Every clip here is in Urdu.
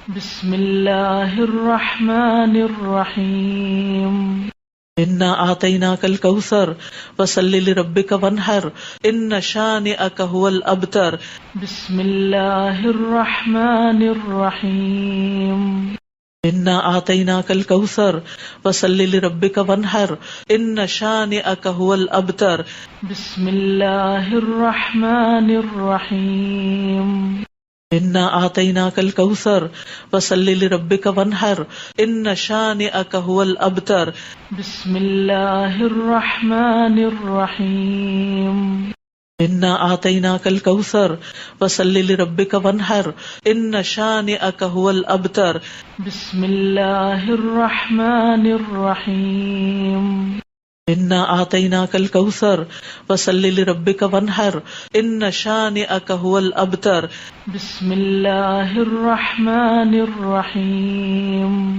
بسم اللہ الرحمن الرحیم انا اعطیناک الکوثر فصل لربک وانحر ان شانئک هو الابتر بسم اللہ الرحمن الرحیم انا اعطیناک الکوثر فصل لربک وانحر ان شانئک هو الابتر بسم اللہ الرحمن الرحیم انا اعطیناک الکوثر فصل لربک وانحر ان شانئک هو الابتر بسم اللہ الرحمن الرحیم انا اعطیناک الکوثر فصل لربک وانحر ان شانئک هو الابتر بسم اللہ الرحمن الرحیم انا اعطیناک الکوثر فصل لربک وانحر ان شانئک هو الابتر بسم اللہ الرحمن الرحیم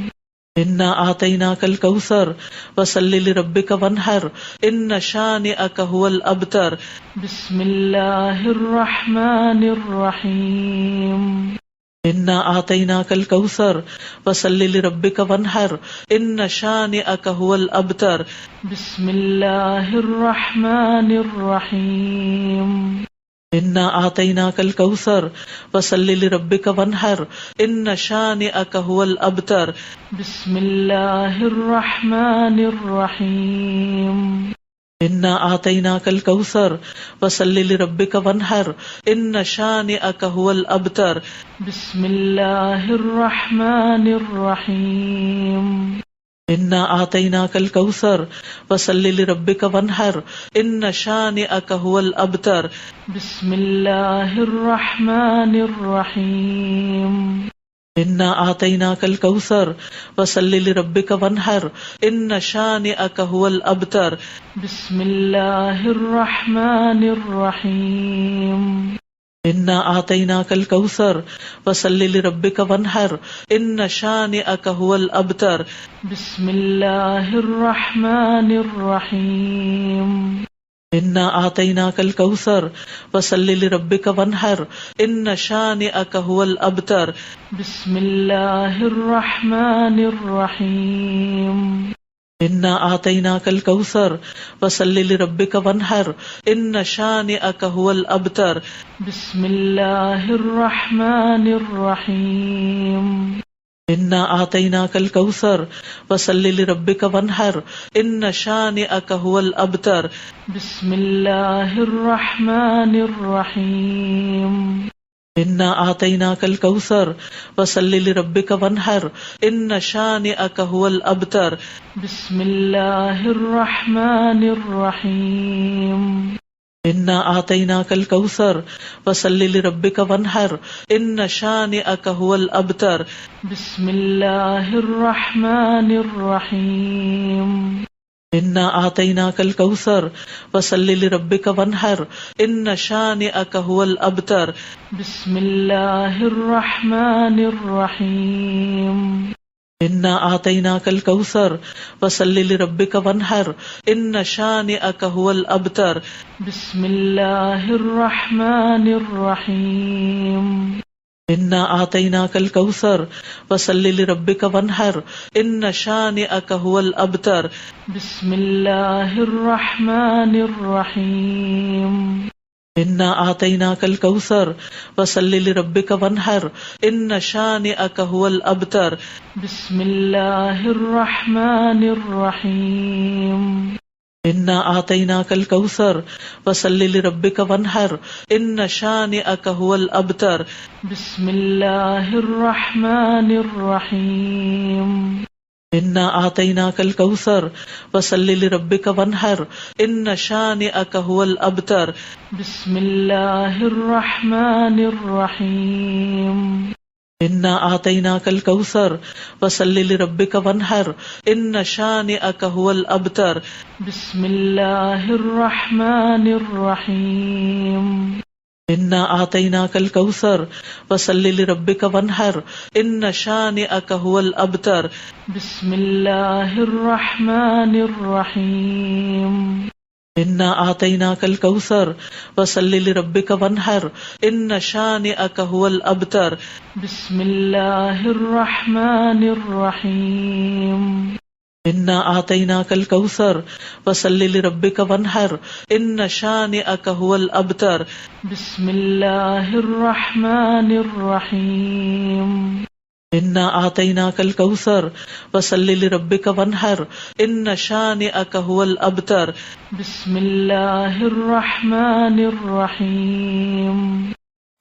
انا اعطیناک الکوثر فصل لربک وانحر ان شانئک هو الابتر بسم اللہ الرحمن الرحیم انا اعطیناک الکوثر فصل لربک وانحر ان شانئک هو الابتر بسم اللہ الرحمن الرحیم انا اعطیناک الکوثر فصل لربک وانحر ان شانئک هو الابتر بسم اللہ الرحمن الرحیم انا اعطیناک الکوثر فصل لربک وانحر ان شانئک هو الابتر بسم اللہ الرحمن الرحیم انا اعطیناک الکوثر فصل لربک وانحر ان شانئک هو الابتر بسم اللہ الرحمن الرحیم انا اعطیناک الکوثر فصل لربک وانحر ان شانئک هو الابتر بسم اللہ الرحمن الرحیم انا اعطیناک الکوثر فصل لربک وانحر ان شانئک هو الابتر بسم اللہ الرحمن الرحیم انا اعطیناک الکوثر فصل لربک وانحر ان شانئک هو الابتر بسم اللہ الرحمن الرحیم انا اعطیناک الکوثر فصل لربک وانحر ان شانئک هو الابتر بسم اللہ الرحمن الرحیم انا اعطیناک الکوثر فصل لربک وانحر ان شانئک هو الابتر بسم اللہ الرحمن الرحیم انا اعطیناک الکوثر فصل لربک وانحر ان شانئک هو الابتر بسم اللہ الرحمن الرحیم انا اعطیناک الکوثر فصل لربک وانحر ان شانئک هو الابتر بسم اللہ الرحمن الرحیم انا اعطیناک الکوثر فصل لربک وانحر ان شانئک هو الابتر بسم اللہ الرحمن الرحیم انا اعطیناک الکوثر فصل لربک وانحر ان شانئک هو الابتر بسم اللہ الرحمن الرحیم انا اعطیناک الکوثر فصل لربک وانحر ان شانئک هو الابتر بسم اللہ الرحمن الرحیم انا اعطیناک الکوثر فصل لربک وانحر ان شانئک هو الابتر بسم اللہ الرحمن الرحیم انا اعطیناک الکوثر فصل لربک وانحر ان شانئک هو الابتر بسم اللہ الرحمن الرحیم انا اعطیناک الکوثر فصل لربک وانحر ان شانئک هو الابتر بسم اللہ الرحمن الرحیم انا اعطیناک الکوثر فصل لربک وانحر ان شانئک هو الابتر بسم اللہ الرحمن الرحیم انا اعطیناک الکوثر فصل لربک وانحر ان شانئک هو الابتر بسم اللہ الرحمن الرحیم إنا آتيناك الكوثر فصل لربك وانحر إن شانئك هو الأبتر بسم الله الرحمن الرحيم إنا آتيناك الكوثر فصل لربك وانحر إن شانئك هو الأبتر بسم الله الرحمن الرحيم إنا آتيناك الكوثر فصل لربك وانحر إن شانئك هو الأبتر بسم الله الرحمن الرحيم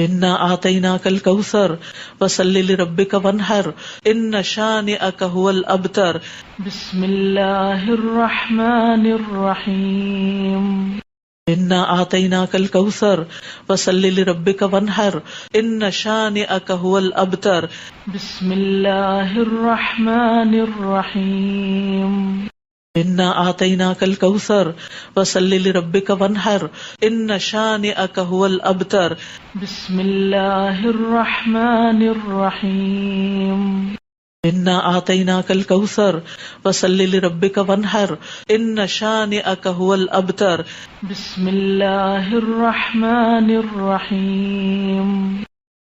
إنا آتيناك الكوثر فصل لربك وانحر إن شانئك هو الأبتر بسم الله الرحمن الرحيم إنا آتيناك الكوثر فصل لربك وانحر إن شانئك هو الأبتر بسم الله الرحمن الرحيم إنا آتيناك الكوثر فصل لربك وانحر إن شانئك هو الأبتر بسم الله الرحمن الرحيم إنا آتيناك الكوثر فصل لربك وانحر إن شانئك هو الأبتر بسم الله الرحمن الرحيم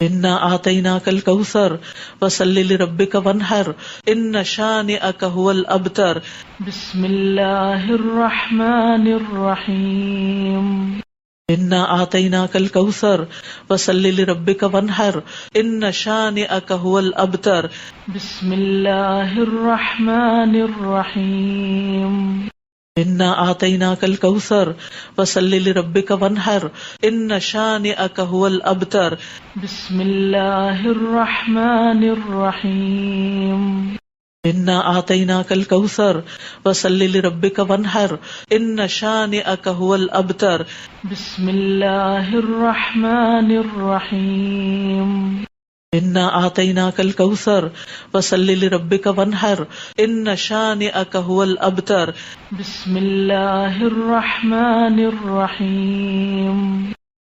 إنا آتيناك الكوثر فصل لربك وانحر إن شانئك هو الأبتر بسم الله الرحمن الرحيم إنا آتيناك الكوثر فصل لربك وانحر إن شانئك هو الأبتر بسم الله الرحمن الرحيم إنا آتيناك الكوثر فصل لربك وانحر إن شانئك هو الأبتر بسم الله الرحمن الرحيم إنا آتيناك الكوثر فصل لربك وانحر إن شانئك هو الأبتر بسم الله الرحمن الرحيم إنا آتيناك الكوثر فصل لربك وانحر إن شانئك هو الأبتر بسم الله الرحمن الرحيم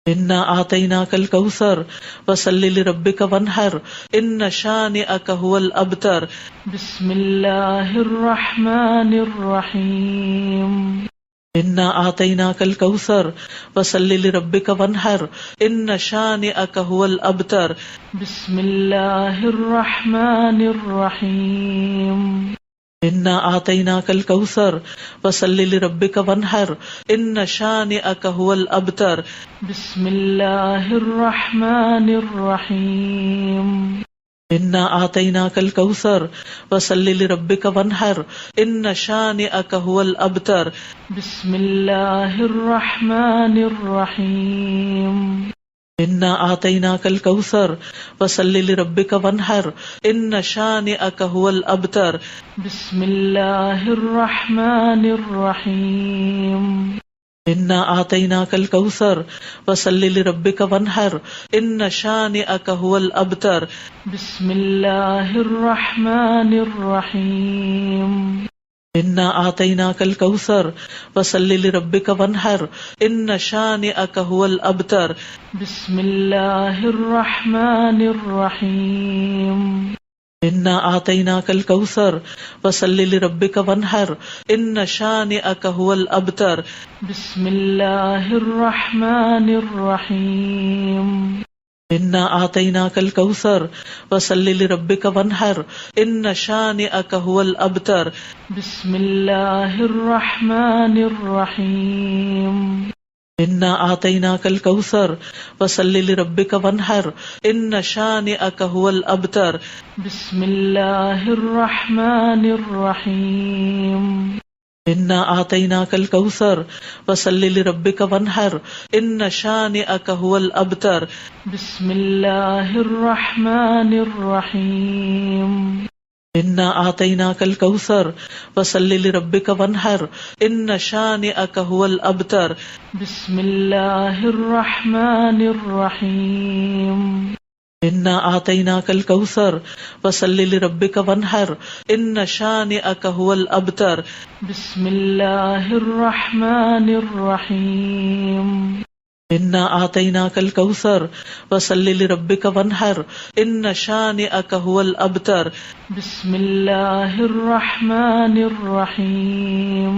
إنا آتيناك الكوثر فصل لربك وانحر إن شانئك هو الأبتر بسم الله الرحمن الرحيم إنا آتيناك الكوثر فصل لربك وانحر إن شانئك هو الأبتر بسم الله الرحمن الرحيم إنا آتيناك الكوثر فصل لربك وانحر إن شانئك هو الأبتر بسم الله الرحمن الرحيم إنا آتيناك الكوثر فصل لربك وانحر إن شانئك هو الأبتر بسم الله الرحمن الرحيم إنا آتيناك الكوثر فصل لربك وانحر إن شانئك هو الأبتر بسم الله الرحمن الرحيم إنا آتيناك الكوثر فصل لربك وانحر إن شانئك هو الأبتر بسم الله الرحمن الرحيم إنا آتيناك الكوثر فصل لربك وانحر إن شانئك هو الأبتر بسم الله الرحمن الرحيم إنا آتيناك الكوثر فصل لربك وانحر إن شانئك هو الأبتر بسم الله الرحمن الرحيم إنا آتيناك الكوثر فصل لربك وانحر إن شانئك هو الأبتر بسم الله الرحمن الرحيم إنا آتيناك الكوثر فصل لربك وانحر إن شانئك هو الأبتر بسم الله الرحمن الرحيم إنا آتيناك الكوثر فصل لربك وانحر إن شانئك هو الأبتر بسم الله الرحمن الرحيم إنا آتيناك الكوثر فصل لربك وانحر إن شانئك هو الأبتر بسم الله الرحمن الرحيم إنا آتيناك الكوثر فصل لربك وانحر إن شانئك هو الأبتر بسم الله الرحمن الرحيم إنا آتيناك الكوثر فصل لربك وانحر إن شانئك هو الأبتر بسم الله الرحمن الرحيم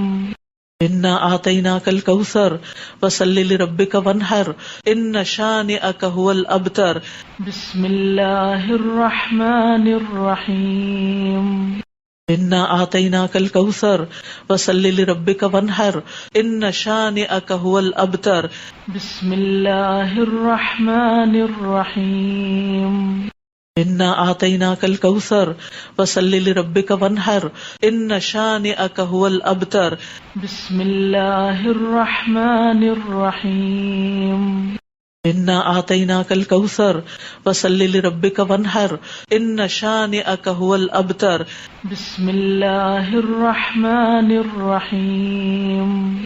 إنا أعطيناك الكوثر فصل لربك وانحر إن شانئك هو الأبتر بسم الله الرحمن الرحيم إنا أعطيناك الكوثر فصل لربك وانحر إن شانئك هو الأبتر بسم الله الرحمن الرحيم إنا أعطيناك الكوثر فصل لربك وانحر إن شانئك هو الأبتر بسم الله الرحمن الرحيم إنا أعطيناك الكوثر فصل لربك وانحر إن شانئك هو الأبتر بسم الله الرحمن الرحيم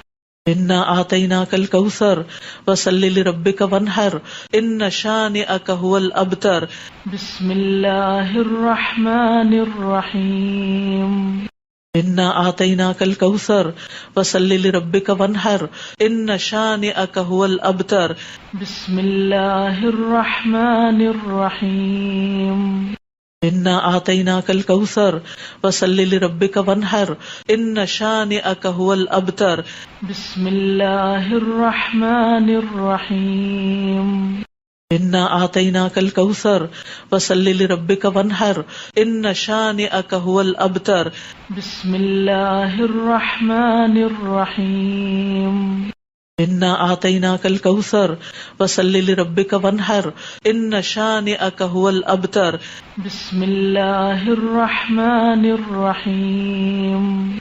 إنا أعطيناك الكوثر فصل لربك وانحر إن شانئك هو الأبتر بسم الله الرحمن الرحيم إنا أعطيناك الكوثر فصل لربك وانحر إن شانئك هو الأبتر بسم الله الرحمن الرحيم إنا أعطيناك الكوثر فصل لربك وانحر إن شانئك هو الأبتر بسم الله الرحمن الرحيم إنا أعطيناك الكوثر فصل لربك وانحر إن شانئك هو الأبتر بسم الله الرحمن الرحيم إنا أعطيناك الكوثر فصل لربك وانحر إن شانئك هو الأبتر بسم الله الرحمن الرحيم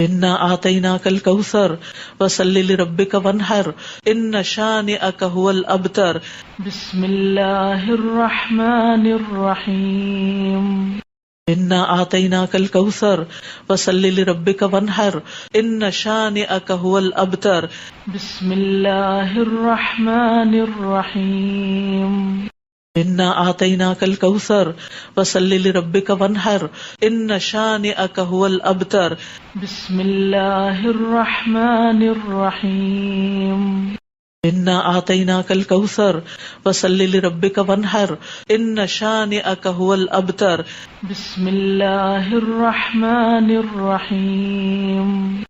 إنا أعطيناك الكوثر فصل لربك وانحر إن شانئك هو الأبتر بسم الله الرحمن الرحيم إنا أعطيناك الكوثر فصل لربك وانحر إن شانئك هو الأبتر بسم الله الرحمن الرحيم إنا أعطيناك الكوثر فصل لربك وانحر إن شانئك هو الأبتر بسم الله الرحمن الرحيم إنا أعطيناك الكوثر فصل لربك وانحر إن شانئك هو الأبتر بسم الله الرحمن الرحيم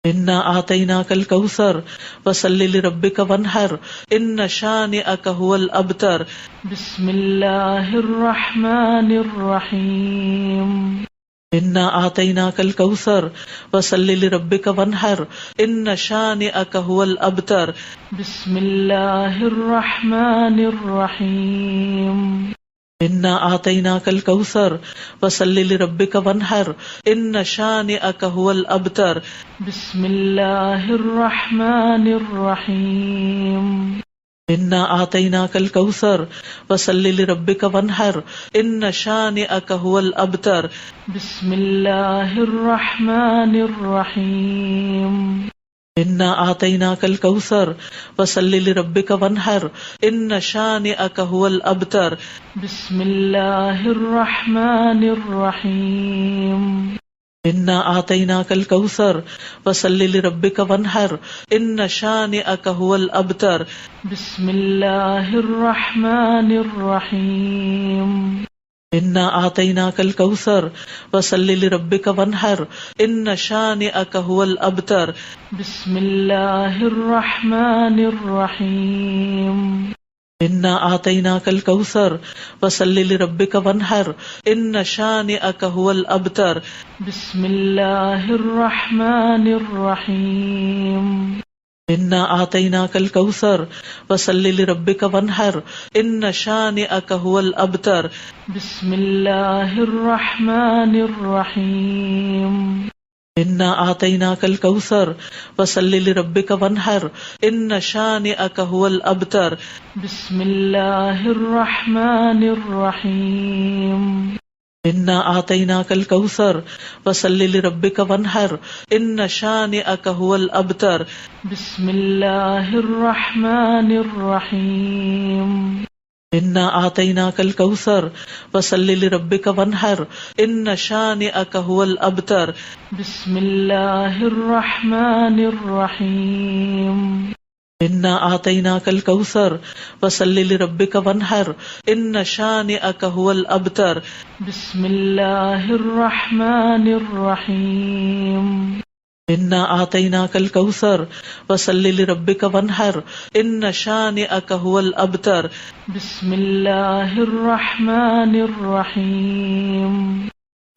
إنا أعطيناك الكوثر فصل لربك وانحر إن شانئك هو الأبتر بسم الله الرحمن الرحيم إنا أعطيناك الكوثر فصل لربك وانحر إن شانئك هو الأبتر بسم الله الرحمن الرحيم إنا أعطيناك الكوثر فصل لربك وانحر إن شانئك هو الأبتر بسم الله الرحمن الرحيم إنا أعطيناك الكوثر فصل لربك وانحر إن شانئك هو الأبتر بسم الله الرحمن الرحيم إنا أعطيناك الكوثر فصل لربك وانحر إن شانئك هو الأبتر بسم الله الرحمن الرحيم إنا أعطيناك الكوثر فصل لربك وانحر إن شانئك هو الأبتر بسم الله الرحمن الرحيم إنا أعطيناك الكوثر فصل لربك وانحر إن شانئك هو الأبتر بسم الله الرحمن الرحيم إنا أعطيناك الكوثر فصل لربك وانحر إن شانئك هو الأبتر بسم الله الرحمن الرحيم إنا أعطيناك الكوثر فصل لربك وانحر إن شانئك هو الأبتر بسم الله الرحمن الرحيم إنا أعطيناك الكوثر فصل لربك وانحر إن شانئك هو الأبتر بسم الله الرحمن الرحيم إنا أعطيناك الكوثر فصل لربك وانحر إن شانئك هو الأبتر بسم الله الرحمن الرحيم إنا أعطيناك الكوثر فصل لربك وانحر إن شانئك هو الأبتر بسم الله الرحمن الرحيم إنا أعطيناك الكوثر فصل لربك وانحر إن شانئك هو الأبتر بسم الله الرحمن الرحيم إنا أعطيناك الكوثر فصل لربك وانحر إن شانئك هو الأبتر بسم الله الرحمن الرحيم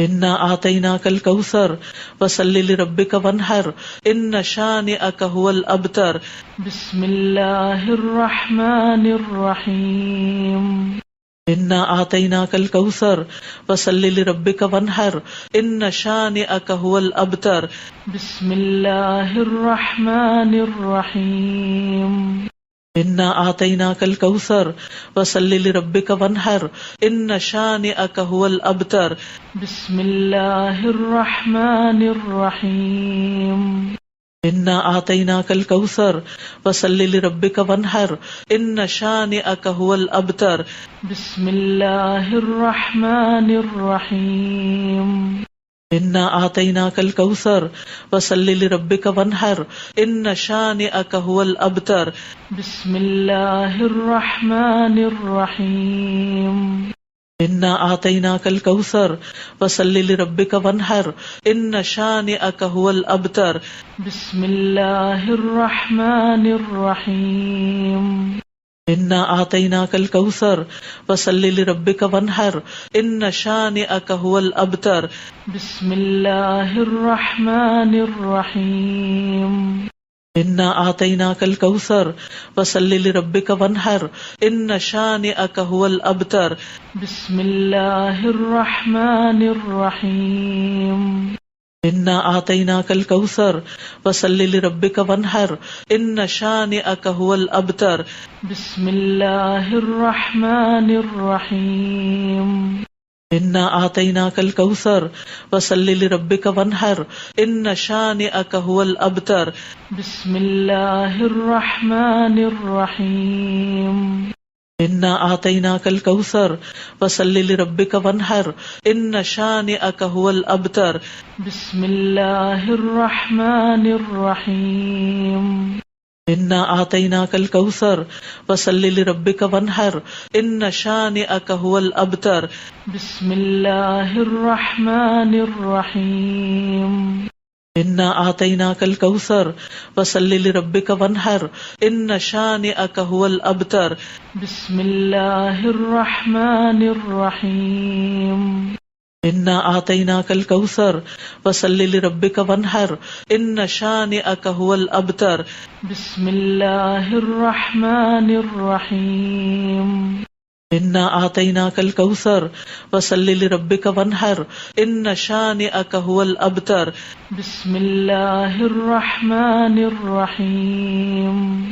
إنا أعطيناك الكوثر فصل لربك وانحر إن شانئك هو الأبتر بسم الله الرحمن الرحيم إنا أعطيناك الكوثر فصل لربك وانحر إن شانئك هو الأبتر بسم الله الرحمن الرحيم إنا أعطيناك الكوثر فصل لربك وانحر إن شانئك هو الأبتر بسم الله الرحمن الرحيم إنا أعطيناك الكوثر فصل لربك وانحر إن شانئك هو الأبتر بسم الله الرحمن الرحيم إنا أعطيناك الكوثر فصل لربك وانحر إن شانئك هو الأبتر بسم الله الرحمن الرحيم إنا أعطيناك الكوثر فصل لربك وانحر إن شانئك هو الأبتر بسم الله الرحمن الرحيم إنا أعطيناك الكوثر فصل لربك وانحر إن شانئك هو الأبتر بسم الله الرحمن الرحيم إنا أعطيناك الكوثر فصل لربك وانحر إن شانئك هو الأبتر بسم الله الرحمن الرحيم إنا أعطيناك الكوثر فصل لربك وانحر إن شانئك هو الأبتر بسم الله الرحمن الرحيم إنا أعطيناك الكوثر فصل لربك وانحر إن شانئك هو الأبتر بسم الله الرحمن الرحيم إنا أعطيناك الكوثر فصل لربك وانحر إن شانئك هو الأبتر بسم الله الرحمن الرحيم إنا أعطيناك الكوثر فصل لربك وانحر إن شانئك هو الأبتر بسم الله الرحمن الرحيم إنا أعطيناك الكوثر فصل لربك وانحر إن شانئك هو الأبتر بسم الله الرحمن الرحيم إنا أعطيناك الكوثر فصل لربك وانحر إن شانئك هو الأبتر بسم الله الرحمن الرحيم إنا أعطيناك الكوثر فصل لربك وانحر إن شانئك هو الأبتر بسم الله الرحمن الرحيم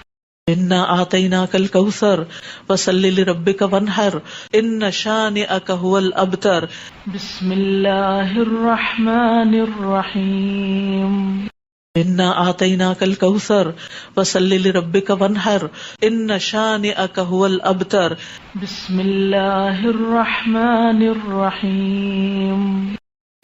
إنا أعطيناك الكوثر فصل لربك وانحر إن شانئك هو الأبتر بسم الله الرحمن الرحيم إنا أعطيناك الكوثر فصل لربك وانحر إن شانئك هو الأبتر بسم الله الرحمن الرحيم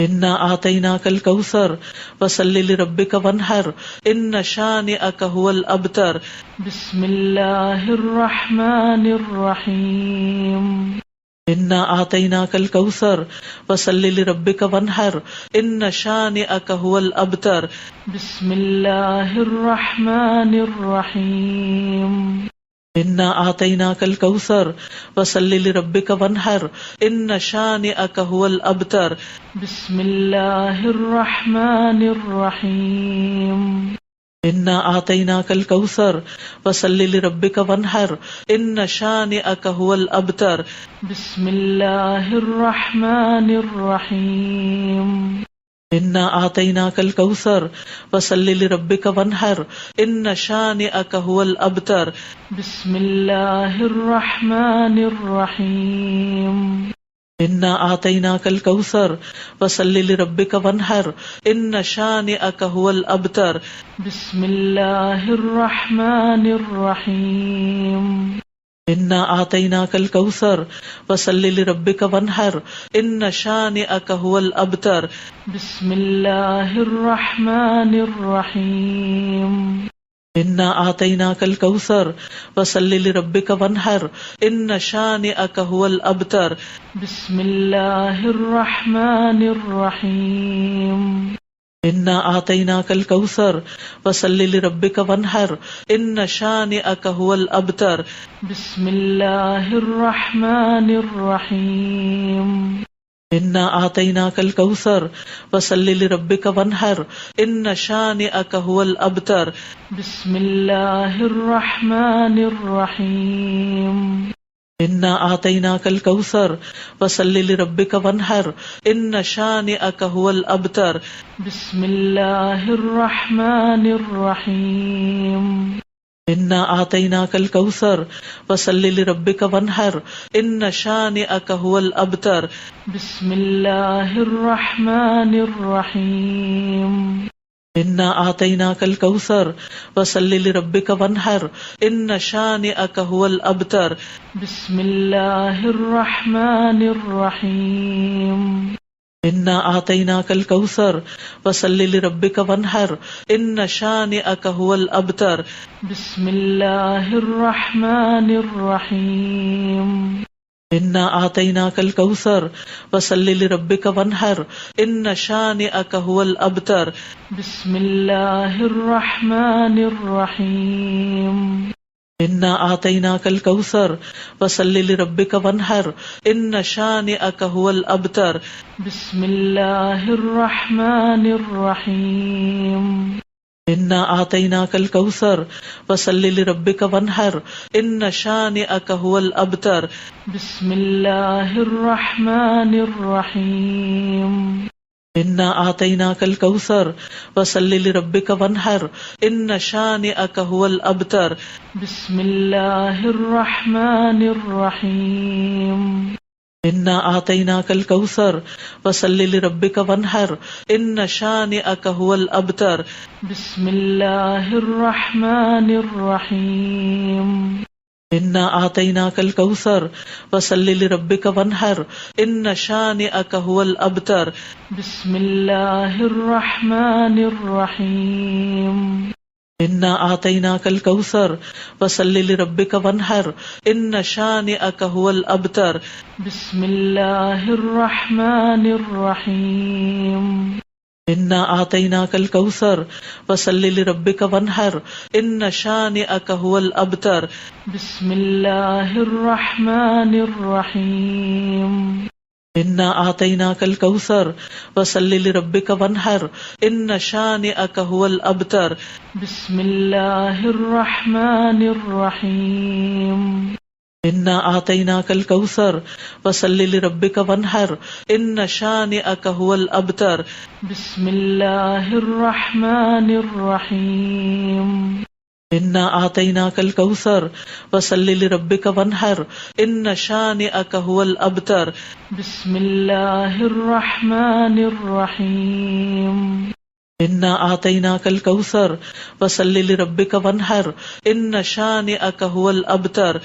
إنا أعطيناك الكوثر فصل لربك وانحر إن شانئك هو الأبتر بسم الله الرحمن الرحيم إنا أعطيناك الكوثر فصل لربك وانحر إن شانئك هو الأبتر بسم الله الرحمن الرحيم إنا أعطيناك الكوثر فصل لربك وانحر إن شانئك هو الأبتر بسم الله الرحمن الرحيم إنا أعطيناك الكوثر فصل لربك وانحر إن شانئك هو الأبتر بسم الله الرحمن الرحيم إنا أعطيناك الكوثر فصل لربك وانحر إن شانئك هو الأبتر بسم الله الرحمن الرحيم إنا أعطيناك الكوثر فصل لربك وانحر إن شانئك هو الأبتر بسم الله الرحمن الرحيم إنا أعطيناك الكوثر فصل لربك وانحر إن شانئك هو الأبتر بسم الله الرحمن الرحيم إنا أعطيناك الكوثر فصل لربك وانحر إن شانئك هو الأبتر بسم الله الرحمن الرحيم إنا أعطيناك الكوثر فصل لربك وانحر إن شانئك هو الأبتر بسم الله الرحمن الرحيم إنا أعطيناك الكوثر فصل لربك وانحر إن شانئك هو الأبتر بسم الله الرحمن الرحيم إنا أعطيناك الكوثر فصل لربك وانحر إن شانئك هو الأبتر بسم الله الرحمن الرحيم إنا أعطيناك الكوثر فصل لربك وانحر إن شانئك هو الأبتر بسم الله الرحمن الرحيم إنا أعطيناك الكوثر فصل لربك وانحر إن شانئك هو الأبتر بسم الله الرحمن الرحيم إنا أعطيناك الكوثر فصل لربك وانحر إن شانئك هو الأبتر بسم الله الرحمن الرحيم إنا أعطيناك الكوثر فصل لربك وانحر إن شانئك هو الأبتر بسم الله الرحمن الرحيم إنا أعطيناك الكوثر فصل لربك وانحر إن شانئك هو الأبتر بسم الله الرحمن الرحيم إنا أعطيناك الكوثر فصل لربك وانحر إن شانئك هو الأبتر بسم الله الرحمن الرحيم إنا أعطيناك الكوثر فصل لربك وانحر إن شانئك هو الأبتر بسم الله الرحمن الرحيم إنا أعطيناك الكوثر فصل لربك وانحر إن شانئك هو الأبتر بسم الله الرحمن الرحيم إنا أعطيناك الكوثر فصل لربك وانحر إن شانئك هو الأبتر بسم الله الرحمن الرحيم إنا أعطيناك الكوثر فصل لربك وانحر إن شانئك هو الأبتر بسم الله الرحمن الرحيم إنا أعطيناك الكوثر فصل لربك وانحر إن شانئك هو الأبتر بسم الله الرحمن الرحيم إنا أعطيناك الكوثر فصل لربك وانحر إن شانئك هو الأبتر بسم الله الرحمن الرحيم إنا أعطيناك الكوثر فصل لربك وانحر إن شانئك هو الأبتر بسم الله الرحمن الرحيم إنا أعطيناك الكوثر فصل لربك وانحر إن شانئك هو الأبتر بسم الله الرحمن الرحيم إنا أعطيناك الكوثر فصل لربك وانحر إن شانئك هو الأبتر